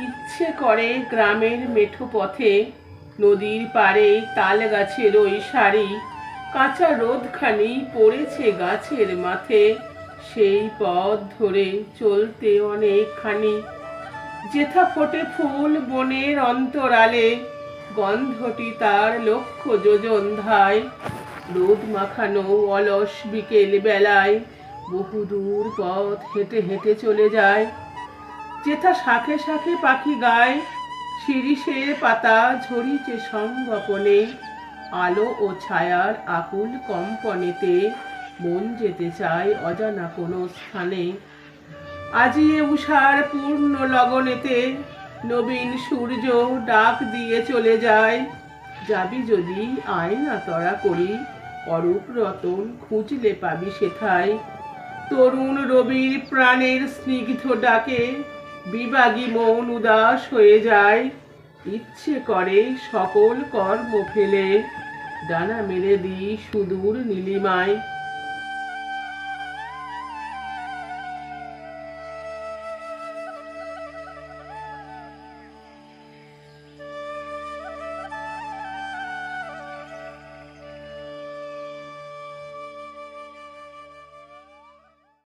ইচ্ছে করে গ্রামের মেঠো পথে নদীর পাড়ে তাল গাছের ওই সারি কাঁচা রোদখানি পড়েছে গাছের মাথে, সেই পথ ধরে চলতে অনেকখানি। যেথা ফোটে ফুল বনের অন্তরালে, গন্ধটি তার লক্ষ যোজন ধায়। রোদ মাখানো অলস বিকেল বেলায় বহুদূর পথ হেঁটে হেঁটে চলে যায়। যেথা শাখে শাখে পাখি গায়, শিরীষের পাতা ঝরিছে সংগোপনে, আলো ও ছায়ার আকুল কম্পনেতে মন যেতে চায় অজানা কোনো স্থানে। আজিয়ে উষার পূর্ণ লগনেতে নবীন সূর্য ডাক দিয়ে চলে যায়, যাবি যদি আয় না তরা করি, অরূপ রতন খুঁজলে পাবি সেথায়। তরুণ রবির প্রাণের স্নিগ্ধ ডাকে বিবাগী মন উদাস হয়ে যায়। ইচ্ছে করে সকল কর্ম ফেলে ডানা মেলে দিই সুদূর নীলিমায়।